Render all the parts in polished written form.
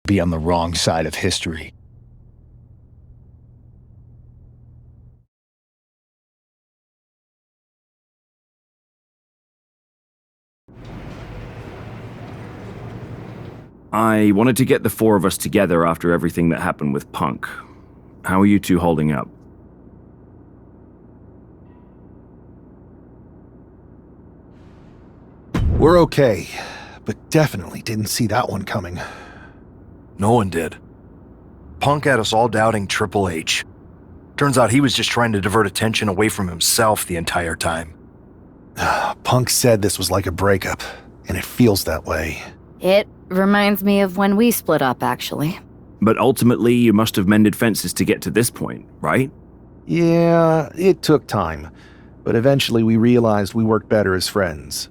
be on the wrong side of history. I wanted to get the four of us together after everything that happened with Punk. How are you two holding up? We're okay, but definitely didn't see that one coming. No one did. Punk had us all doubting Triple H. Turns out he was just trying to divert attention away from himself the entire time. Punk said this was like a breakup, and it feels that way. It reminds me of when we split up, actually. But ultimately, you must have mended fences to get to this point, right? Yeah, it took time, but eventually we realized we worked better as friends.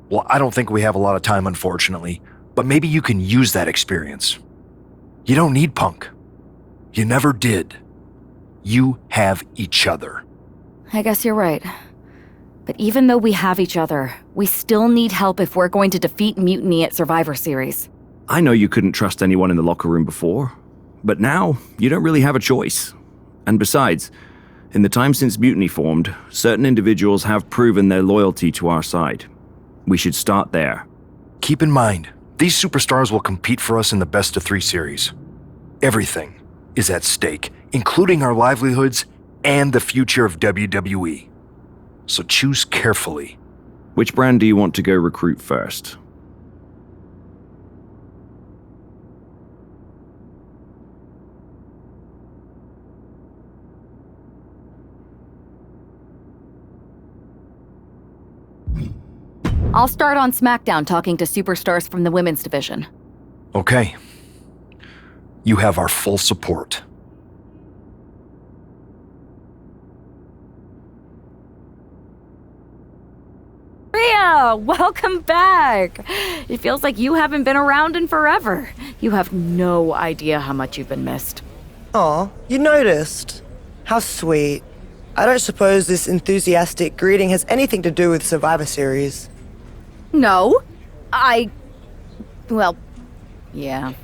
Well, I don't think we have a lot of time, unfortunately, but maybe you can use that experience. You don't need Punk. You never did. You have each other. I guess you're right. But even though we have each other, we still need help if we're going to defeat Mutiny at Survivor Series. I know you couldn't trust anyone in the locker room before, but now you don't really have a choice. And besides, in the time since Mutiny formed, certain individuals have proven their loyalty to our side. We should start there. Keep in mind, these superstars will compete for us in the best-of-3 series. Everything is at stake, including our livelihoods and the future of WWE. So choose carefully. Which brand do you want to go recruit first? I'll start on SmackDown talking to superstars from the women's division. Okay. You have our full support. Rhea, welcome back! It feels like you haven't been around in forever. You have no idea how much you've been missed. Aw, you noticed? How sweet. I don't suppose this enthusiastic greeting has anything to do with Survivor Series. No. Well, yeah.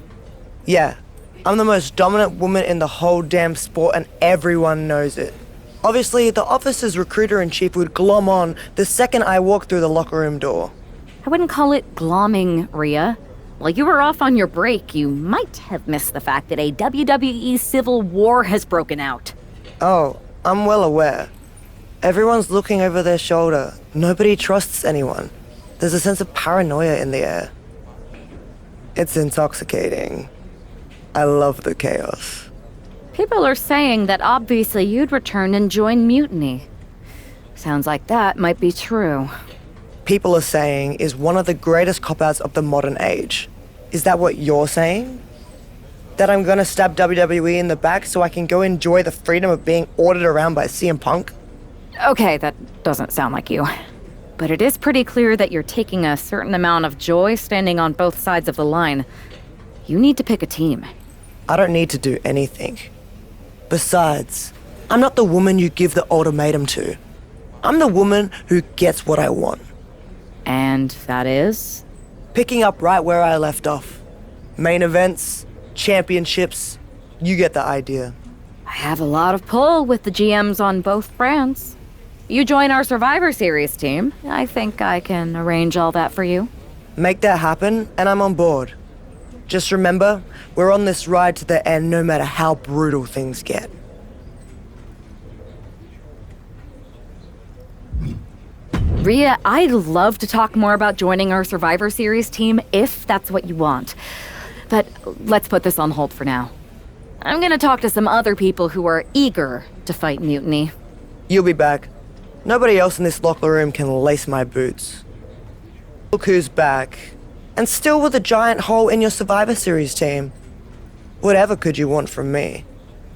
Yeah, I'm the most dominant woman in the whole damn sport and everyone knows it. Obviously, the office's recruiter-in-chief would glom on the second I walked through the locker room door. I wouldn't call it glomming, Rhea. While you were off on your break, you might have missed the fact that a WWE civil war has broken out. Oh, I'm well aware. Everyone's looking over their shoulder. Nobody trusts anyone. There's a sense of paranoia in the air. It's intoxicating. I love the chaos. People are saying that obviously you'd return and join Mutiny. Sounds like that might be true. People are saying is one of the greatest cop-outs of the modern age. Is that what you're saying? That I'm gonna stab WWE in the back so I can go enjoy the freedom of being ordered around by CM Punk? Okay, that doesn't sound like you. But it is pretty clear that you're taking a certain amount of joy standing on both sides of the line. You need to pick a team. I don't need to do anything. Besides, I'm not the woman you give the ultimatum to. I'm the woman who gets what I want. And that is? Picking up right where I left off. Main events, championships, you get the idea. I have a lot of pull with the GMs on both brands. You join our Survivor Series team. I think I can arrange all that for you. Make that happen, and I'm on board. Just remember, we're on this ride to the end no matter how brutal things get. Rhea, I'd love to talk more about joining our Survivor Series team if that's what you want. But let's put this on hold for now. I'm gonna talk to some other people who are eager to fight Mutiny. You'll be back. Nobody else in this locker room can lace my boots. Look who's back. And still with a giant hole in your Survivor Series team. Whatever could you want from me?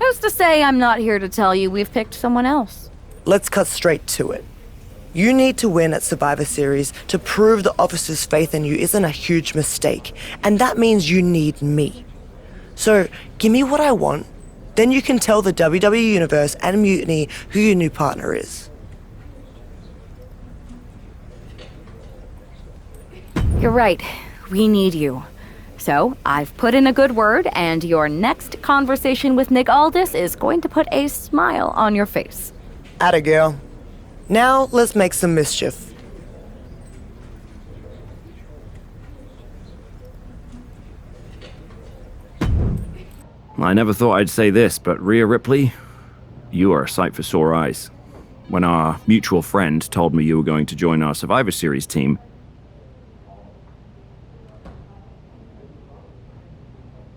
Who's to say I'm not here to tell you we've picked someone else? Let's cut straight to it. You need to win at Survivor Series to prove the officer's faith in you isn't a huge mistake, and that means you need me. So, give me what I want, then you can tell the WWE Universe and Mutiny who your new partner is. You're right. We need you. So, I've put in a good word, and your next conversation with Nick Aldis is going to put a smile on your face. Atta girl. Now, let's make some mischief. I never thought I'd say this, but Rhea Ripley, you are a sight for sore eyes. When our mutual friend told me you were going to join our Survivor Series team,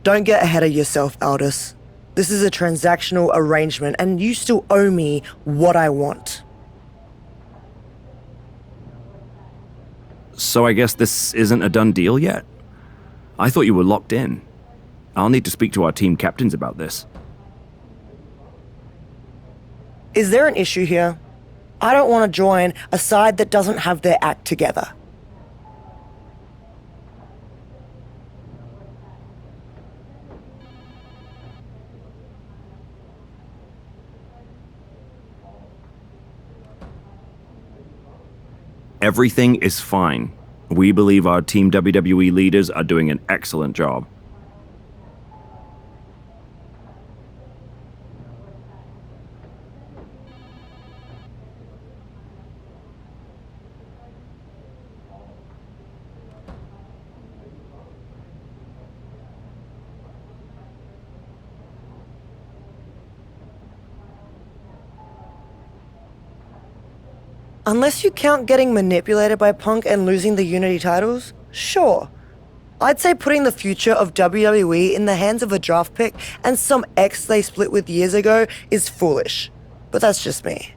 Don't get ahead of yourself, Aldous. This is a transactional arrangement, and you still owe me what I want. so I guess this isn't a done deal yet? I thought you were locked in. I'll need to speak to our team captains about this. Is there an issue here? I don't want to join a side that doesn't have their act together. Everything is fine. We believe our Team WWE leaders are doing an excellent job. Unless you count getting manipulated by Punk and losing the Unity titles, sure. I'd say putting the future of WWE in the hands of a draft pick and some ex they split with years ago is foolish. But that's just me.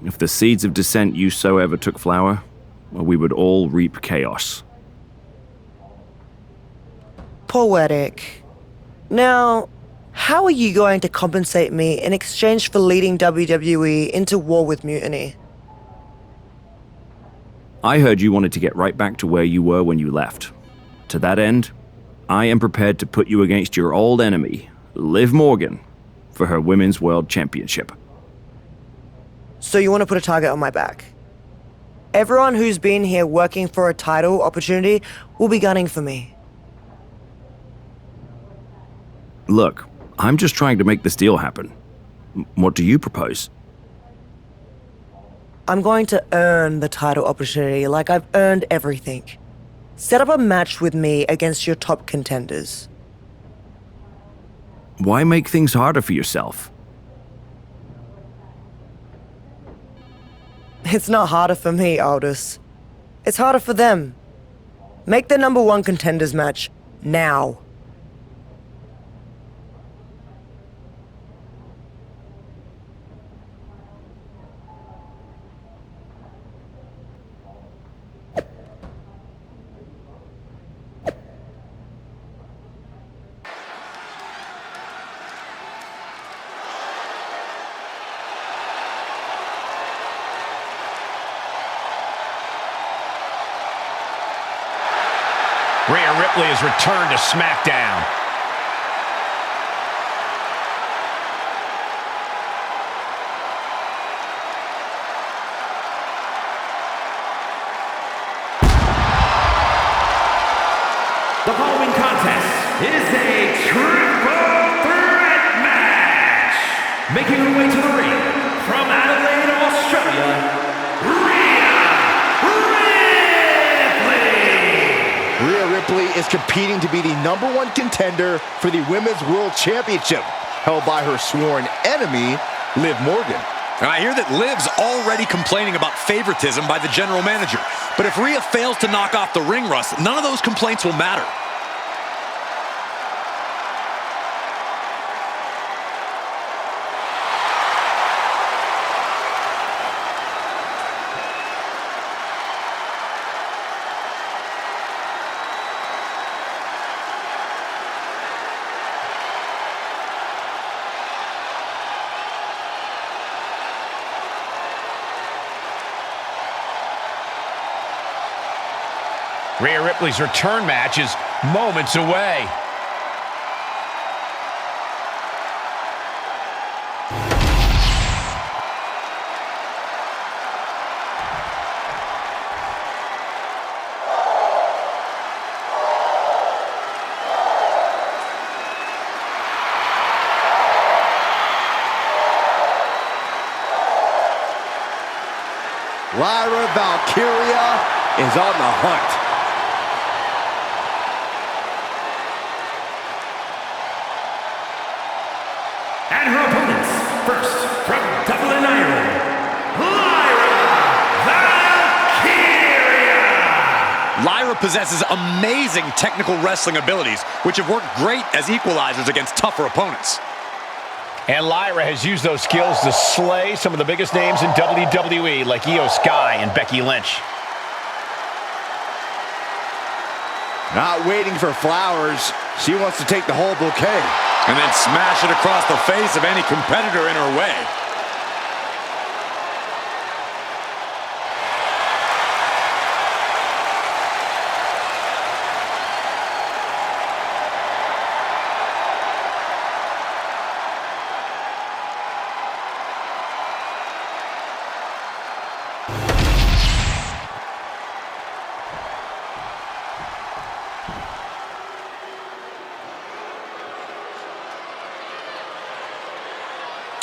If the seeds of dissent you sow ever took flower, well, we would all reap chaos. Poetic. Now, how are you going to compensate me in exchange for leading WWE into war with Mutiny? I heard you wanted to get right back to where you were when you left. To that end, I am prepared to put you against your old enemy, Liv Morgan, for her Women's World Championship. So you want to put a target on my back? Everyone who's been here working for a title opportunity will be gunning for me. Look, I'm just trying to make this deal happen. What do you propose? I'm going to earn the title opportunity like I've earned everything. Set up a match with me against your top contenders. Why make things harder for yourself? It's not harder for me, Aldous. It's harder for them. Make the number one contenders match now. Rhea Ripley has returned to SmackDown. The following contest is a triple threat match. Making her way to the ring from Adelaide, Australia, Rhea Ripley is competing to be the #1 contender for the Women's World Championship, held by her sworn enemy, Liv Morgan. I hear that Liv's already complaining about favoritism by the general manager. But if Rhea fails to knock off the ring rust, none of those complaints will matter. Rhea Ripley's return match is moments away. Lyra Valkyria is on the hunt. And her opponents, first from Dublin, Ireland, Lyra Valkyria! Lyra possesses amazing technical wrestling abilities, which have worked great as equalizers against tougher opponents. And Lyra has used those skills to slay some of the biggest names in WWE, like Io Sky and Becky Lynch. Not waiting for flowers. She wants to take the whole bouquet. And then smash it across the face of any competitor in her way.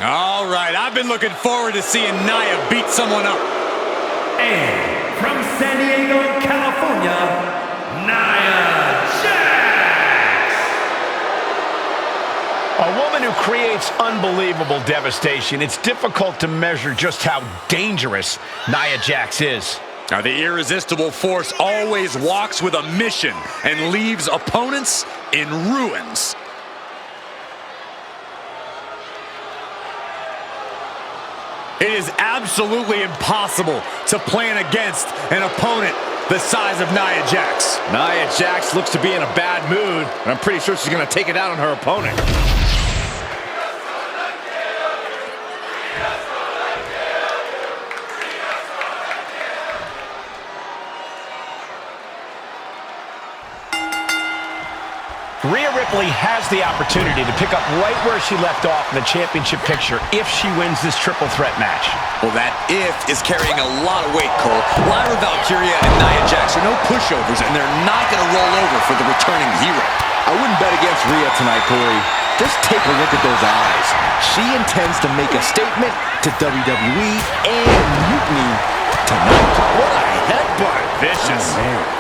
All right, I've been looking forward to seeing Nia beat someone up. And from San Diego, California, Nia Jax! A woman who creates unbelievable devastation. It's difficult to measure just how dangerous Nia Jax is. Now, the irresistible force always walks with a mission and leaves opponents in ruins. It is absolutely impossible to plan against an opponent the size of Nia Jax. Nia Jax looks to be in a bad mood, and I'm pretty sure she's going to take it out on her opponent. Rhea Ripley has the opportunity to pick up right where she left off in the championship picture if she wins this triple threat match. Well, that if is carrying a lot of weight, Cole. Lyra Valkyria and Nia Jax are no pushovers, and they're not going to roll over for the returning hero. I wouldn't bet against Rhea tonight, Corey. Just take a look at those eyes. She intends to make a statement to WWE and Mutiny tonight. What a headbutt. Vicious. Oh, man.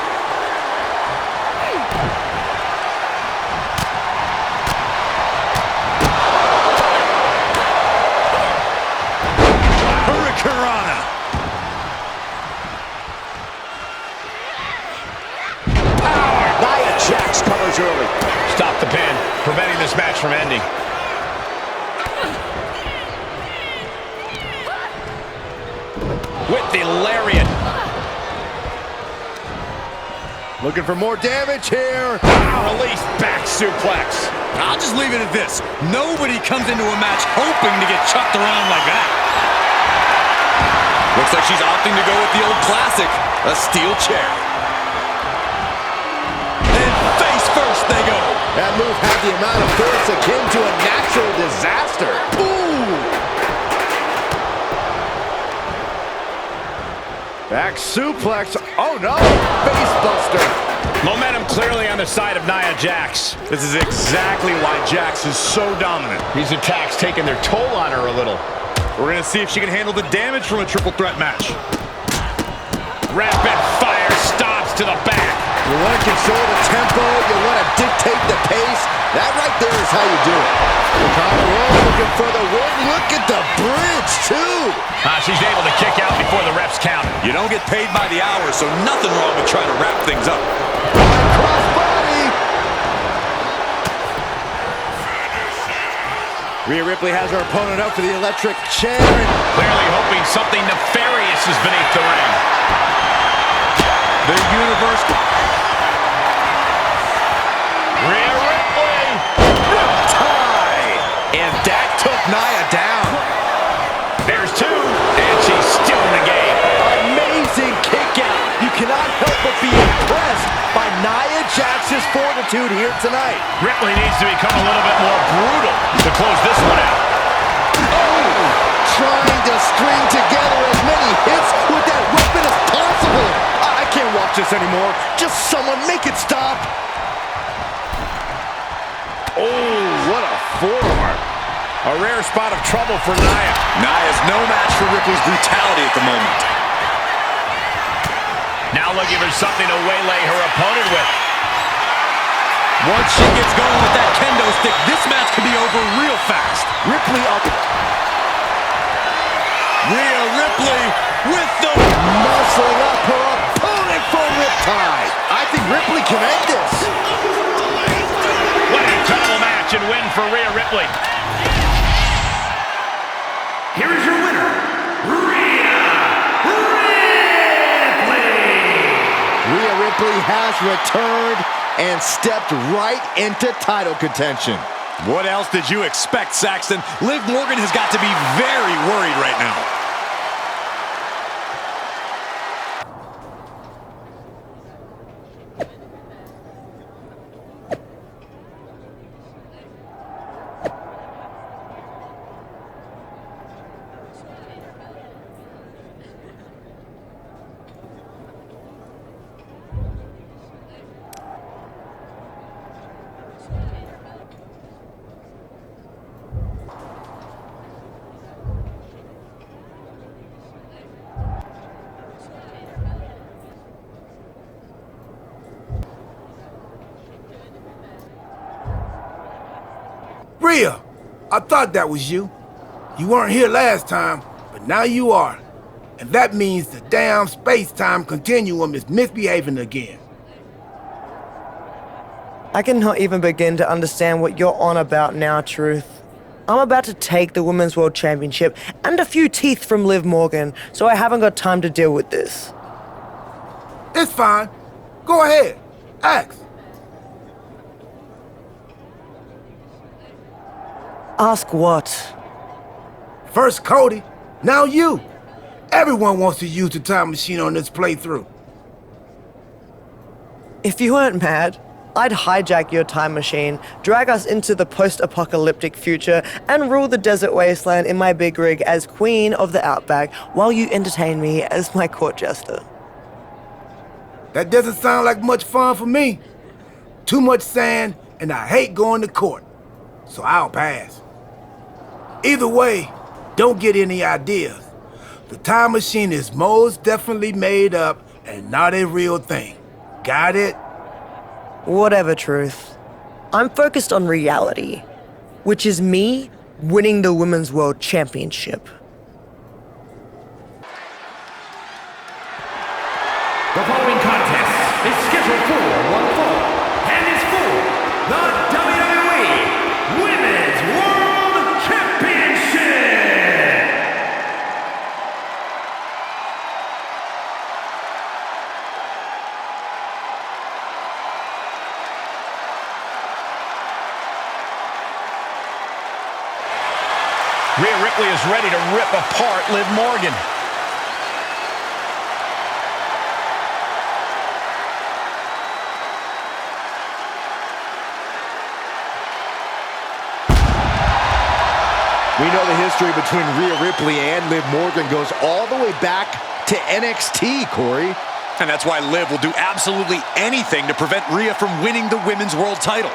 Hurricanrana. Nia Jax covers early. Stop the pin, preventing this match from ending. With the lariat. Looking for more damage here. Release back suplex. I'll just leave it at this. Nobody comes into a match hoping to get chucked around like that. Looks like she's opting to go with the old classic, a steel chair. And face first they go. That move had the amount of force akin to a natural disaster. Ooh! Back suplex. Oh no! Face buster. Momentum clearly on the side of Nia Jax. This is exactly why Jax is so dominant. These attacks taking their toll on her a little. We're going to see if she can handle the damage from a triple threat match. Rapid fire stops to the back. You want to control the tempo, you want to dictate the pace. That right there is how you do it. Colorado looking for the win. Look at the bridge, too. She's able to kick out before the refs count. You don't get paid by the hour, so nothing wrong with trying to wrap things up. Crossbody. Rhea Ripley has her opponent up for the electric chair. Clearly hoping something nefarious is beneath the ring. The universe. Rhea Ripley. Tie. And that took Nia down. There's two, and she's still in the game. Amazing kick out. You cannot help but be impressed by Nia Jax's fortitude here tonight. Ripley needs to become a little bit more brutal to close this one out. Oh! Trying to string together as many hits with that weapon as possible. I can't watch this anymore. Just someone make it stop. Oh, what a forearm. A rare spot of trouble for Nia. Nia's no match for Ripley's brutality at the moment. Now looking for something to waylay her opponent with. Once she gets going with that kendo stick, this match could be over real fast. Ripley up. Rhea Ripley with the... Muscling up her opponent for Riptide. I think Ripley can end this. What an incredible match and win for Rhea Ripley. Here is your winner, Rhea Ripley. Rhea Ripley has returned and stepped right into title contention. What else did you expect, Saxton? Liv Morgan has got to be very worried right now. Rhea, I thought that was you. You weren't here last time, but now you are. And that means the damn space-time continuum is misbehaving again. I cannot even begin to understand what you're on about now, Truth. I'm about to take the Women's World Championship and a few teeth from Liv Morgan, so I haven't got time to deal with this. It's fine. Go ahead. Ask. Ask what? First Cody, now you. Everyone wants to use the time machine on this playthrough. If you weren't mad, I'd hijack your time machine, drag us into the post-apocalyptic future, and rule the desert wasteland in my big rig as Queen of the Outback while you entertain me as my court jester. That doesn't sound like much fun for me. Too much sand, and I hate going to court. So I'll pass. Either way, don't get any ideas. The time machine is most definitely made up and not a real thing. Got it? Whatever, Truth. I'm focused on reality, which is me winning the Women's World Championship. The following contest is scheduled for one fall and is for the WWE Women's World Championship. Rhea Ripley is ready to rip apart Liv Morgan. We know the history between Rhea Ripley and Liv Morgan goes all the way back to NXT, Corey. And that's why Liv will do absolutely anything to prevent Rhea from winning the Women's World title.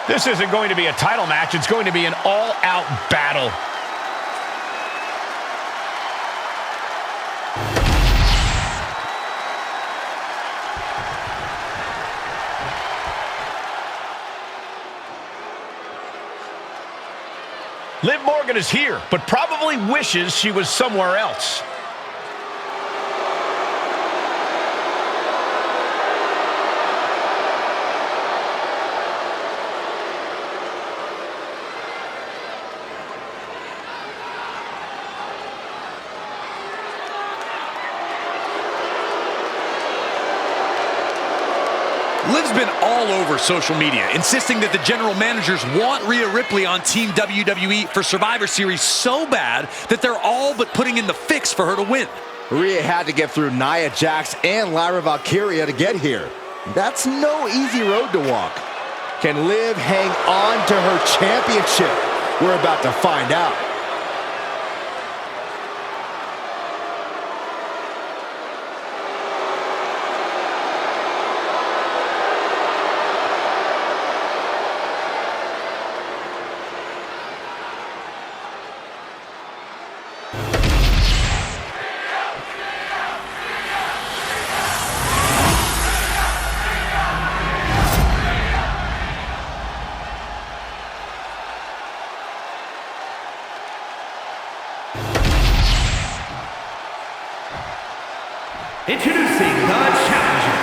This isn't going to be a title match. It's going to be an all-out battle. Liv Morgan is here, but probably wishes she was somewhere else. been all over social media, insisting that the general managers want Rhea Ripley on Team WWE for Survivor Series so bad that they're all but putting in the fix for her to win. Rhea had to get through Nia Jax and Lyra Valkyria to get here. That's no easy road to walk. Can Liv hang on to her championship? We're about to find out. Introducing the challenger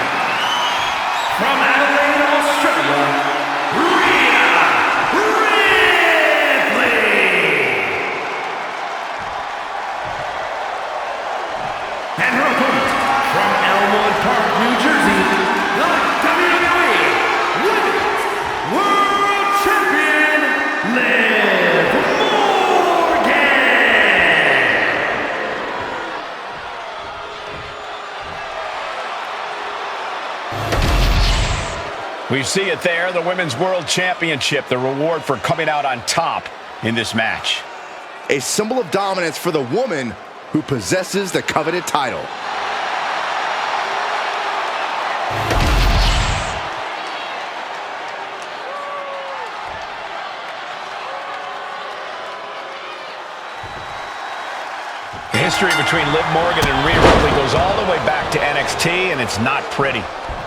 from Adelaide, Australia, Rhea Ripley. And her opponent from Elmwood Park, New Jersey, the WWE Women's World Champion, Liv Morgan. We see it there, the Women's World Championship, the reward for coming out on top in this match. A symbol of dominance for the woman who possesses the coveted title. The history between Liv Morgan and Rhea Ripley goes all the way back to NXT, and it's not pretty.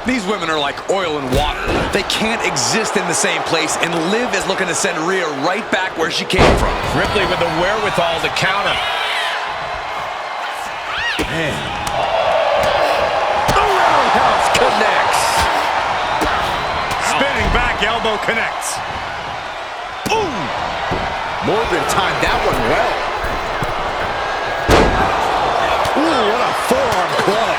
These women are like oil and water. They can't exist in the same place, and Liv is looking to send Rhea right back where she came from. Ripley with the wherewithal to counter. Man. The roundhouse connects. Spinning back elbow connects. Ooh! Morgan timed that one well. Ooh, what a forearm club.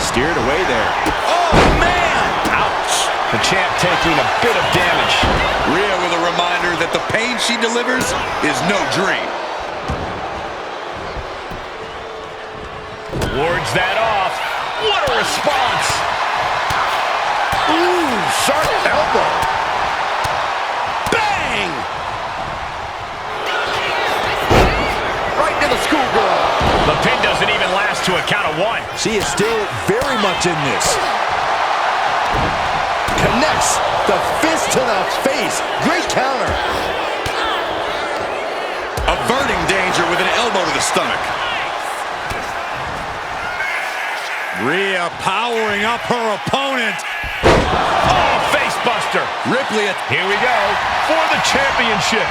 Steered away there. Oh, man! Ouch. The champ taking a bit of damage. Rhea with a reminder that the pain she delivers is no dream. Wards that off. What a response. Ooh, sharp elbow. Bang! Right to the schoolgirl. The pin doesn't even last to a count of one. She is still very much in this. Connects the fist to the face. Great counter. Averting danger with an elbow to the stomach. Rhea powering up her opponent. Oh, face buster. Ripley, Here we go for the championship.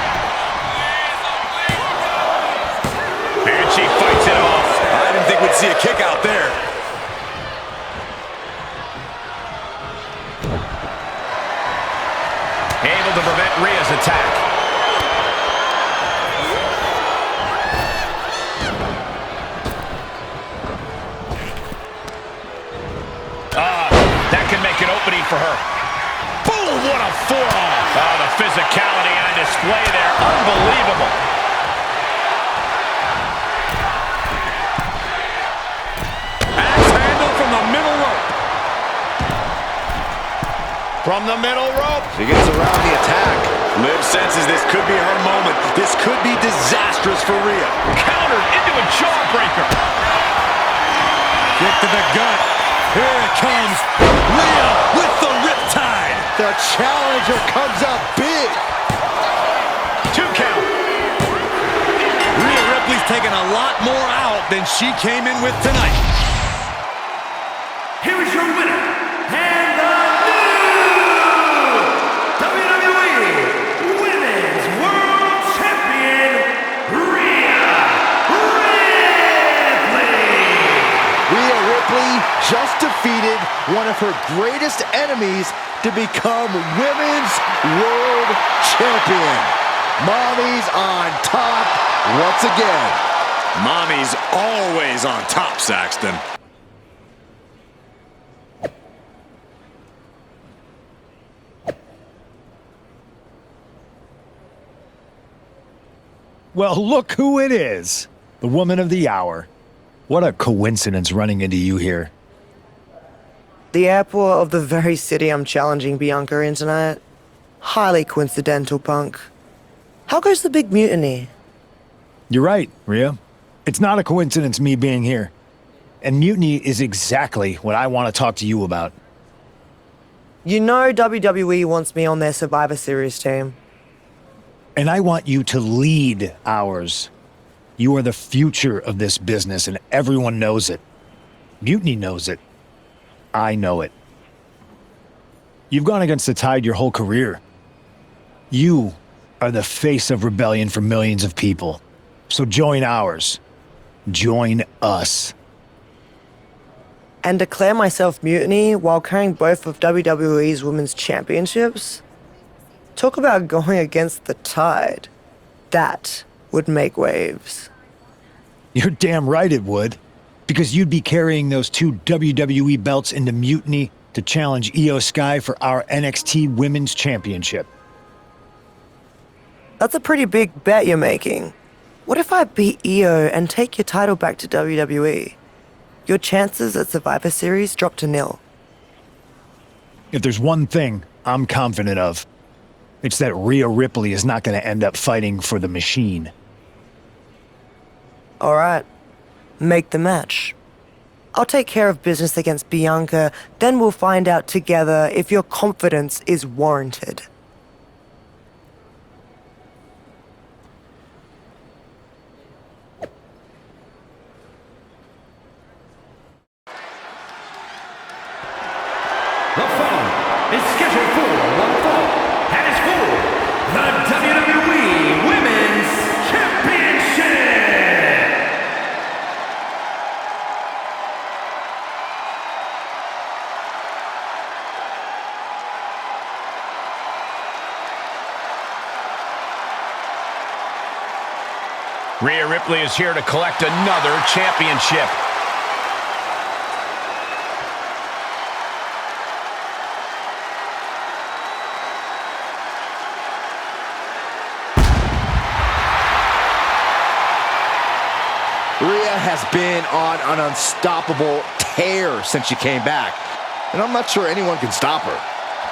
And she fights it off. I didn't think we'd see a kick out there. Able to prevent Rhea's attack. That can make an opening for her. Boom, what a forearm. Oh, the physicality on display there. Unbelievable. Axe handle from the middle rope. From the middle rope. She gets around the attack. Liv senses this could be her moment. This could be disastrous for Rhea. Countered into a jawbreaker. Kick to the gut. Here it comes. Rhea with the riptide. The challenger comes up big. 2 count. Rhea Ripley's taking a lot more out than she came in with tonight. Here is your winner, and the new WWE Women's World Champion, Rhea Ripley. Rhea Ripley just defeated one of her greatest enemies to become Women's World Champion. Mommy's on top once again. Mommy's always on top, Saxton. Well, look who it is. The woman of the hour. What a coincidence running into you here. The airport of the very city I'm challenging Bianca in tonight. Highly coincidental, punk. How goes the big mutiny? You're right, Rhea. It's not a coincidence me being here. And mutiny is exactly what I want to talk to you about. You know WWE wants me on their Survivor Series team. And I want you to lead ours. You are the future of this business, and everyone knows it. Mutiny knows it. I know it. You've gone against the tide your whole career. You are the face of rebellion for millions of people. So join ours. Join us. And declare myself mutiny while carrying both of WWE's Women's Championships? Talk about going against the tide. That would make waves. You're damn right it would. Because you'd be carrying those 2 WWE belts into mutiny to challenge Io Sky for our NXT Women's Championship. That's a pretty big bet you're making. What if I beat Io and take your title back to WWE? Your chances at Survivor Series drop to 0. If there's one thing I'm confident of, it's that Rhea Ripley is not going to end up fighting for the machine. All right. Make the match. I'll take care of business against Bianca, then we'll find out together if your confidence is warranted. The following is scheduled for one fall and is for the WWE Women's Championship. Rhea Ripley is here to collect another championship. Rhea has been on an unstoppable tear since she came back, and I'm not sure anyone can stop her.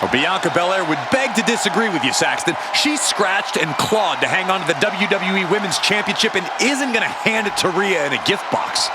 Well, Bianca Belair would beg to disagree with you, Saxton. She scratched and clawed to hang on to the WWE Women's Championship and isn't going to hand it to Rhea in a gift box.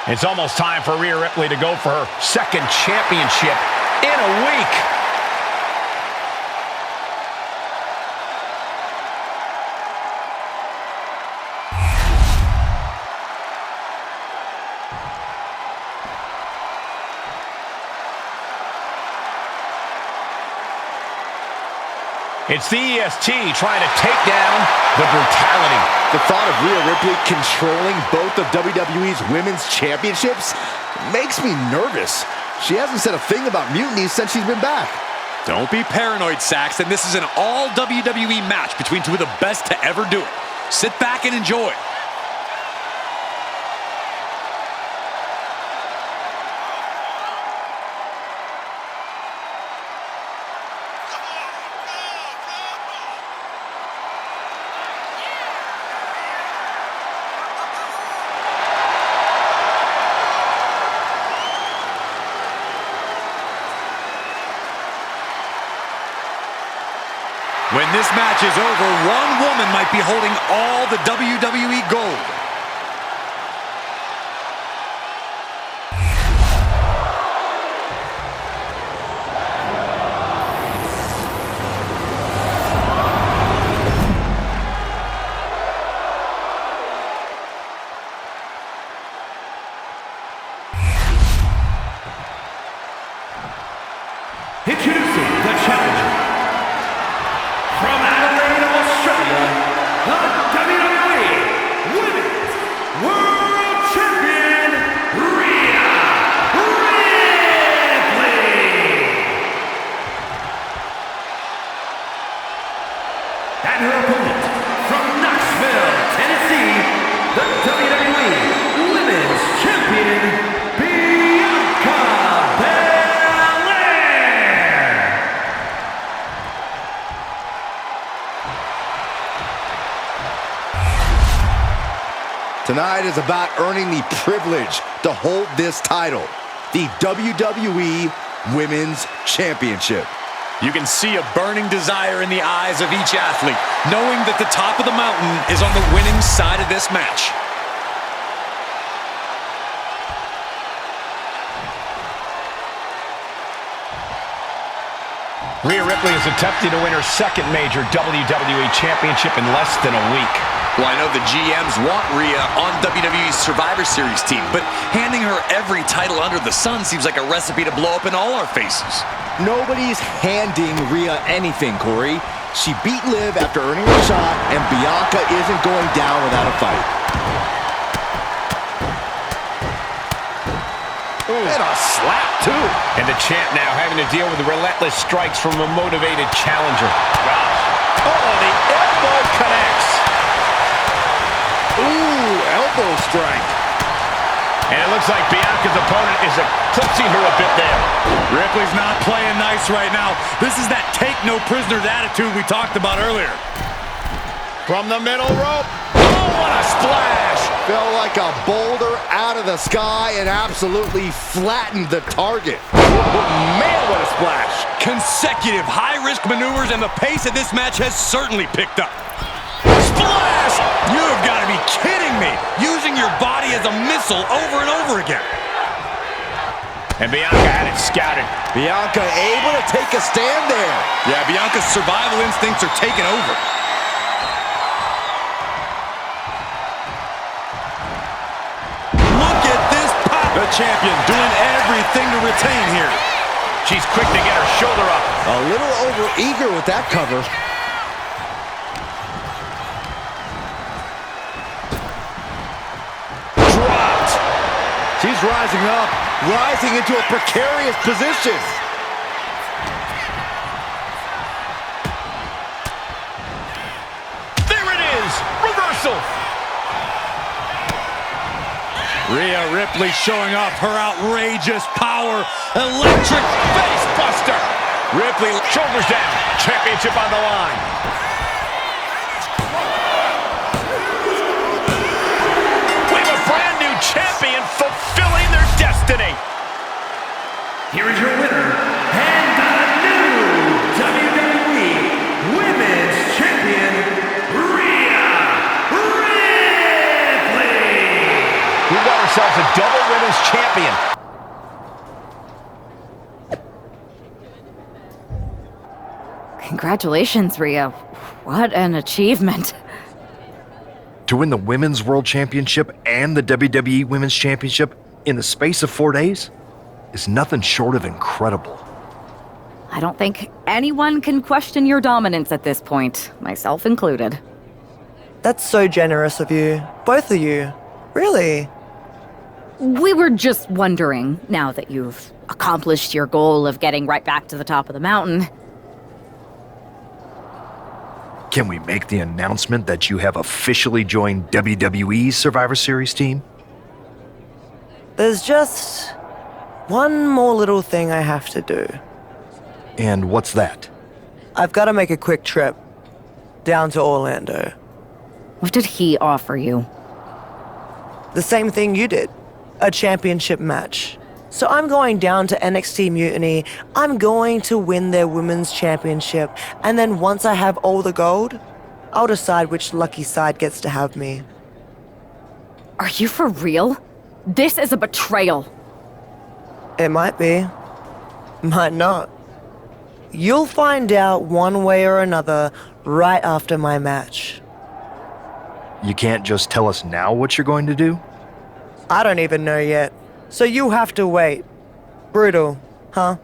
It's almost time for Rhea Ripley to go for her second championship in a week. It's the EST trying to take down the brutality. The thought of Rhea Ripley controlling both of WWE's Women's Championships makes me nervous. She hasn't said a thing about mutiny since she's been back. Don't be paranoid, Saxton. This is an all WWE match between two of the best to ever do it. Sit back and enjoy. When this match is over, one woman might be holding all the WWE gold. Introducing the challenger from Adelaide, Australia, the WWE Women's World Champion, Rhea Ripley. And her opponent from Knoxville, Tennessee, the WWE Women's Champion, Bianca Belair. Tonight is about earning the privilege to hold this title, the WWE Women's Championship. You can see a burning desire in the eyes of each athlete, knowing that the top of the mountain is on the winning side of this match. Rhea Ripley is attempting to win her second major WWE Championship in less than a week. Well, I know the GMs want Rhea on WWE's Survivor Series team, but handing her every title under the sun seems like a recipe to blow up in all our faces. Nobody's handing Rhea anything, Corey. She beat Liv after earning her shot, and Bianca isn't going down without a fight. And a slap, too. And the champ now having to deal with the relentless strikes from a motivated challenger. Gosh. Oh, the elbow connects. Ooh, elbow strike. And it looks like Bianca's opponent is eclipsing her a bit there. Ripley's not playing nice right now. This is that take no prisoners attitude we talked about earlier. From the middle rope. Oh, what a splash. Fell like a boulder out of the sky and absolutely flattened the target. Man, what a splash. Consecutive high-risk maneuvers, and the pace of this match has certainly picked up. Splash! You have got to be kidding me! Using your body as a missile over and over again. And Bianca had it scouted. Bianca able to take a stand there. Yeah, Bianca's survival instincts are taking over. Look at this pop! The champion doing everything to retain here. She's quick to get her shoulder up. A little over-eager with that cover. Dropped. She's rising up, rising into a precarious position. There it is. Reversal. Rhea Ripley showing off her outrageous power. Electric face buster. Ripley, shoulders down. Championship on the line. We have a brand new champion fulfilling their destiny. Here is your winner, and the new WWE Women's Champion, Rhea Ripley. We got ourselves a double women's champion. Congratulations, Rhea. What an achievement. To win the Women's World Championship and the WWE Women's Championship in the space of 4 days is nothing short of incredible. I don't think anyone can question your dominance at this point, myself included. That's so generous of you. Both of you. Really. We were just wondering, now that you've accomplished your goal of getting right back to the top of the mountain. Can we make the announcement that you have officially joined WWE's Survivor Series team? There's just one more little thing I have to do. And what's that? I've got to make a quick trip down to Orlando. What did he offer you? The same thing you did. A championship match. So I'm going down to NXT Mutiny. I'm going to win their women's championship. And then once I have all the gold, I'll decide which lucky side gets to have me. Are you for real? This is a betrayal. It might be. Might not. You'll find out one way or another right after my match. You can't just tell us now what you're going to do? I don't even know yet. So you have to wait. Brutal, huh?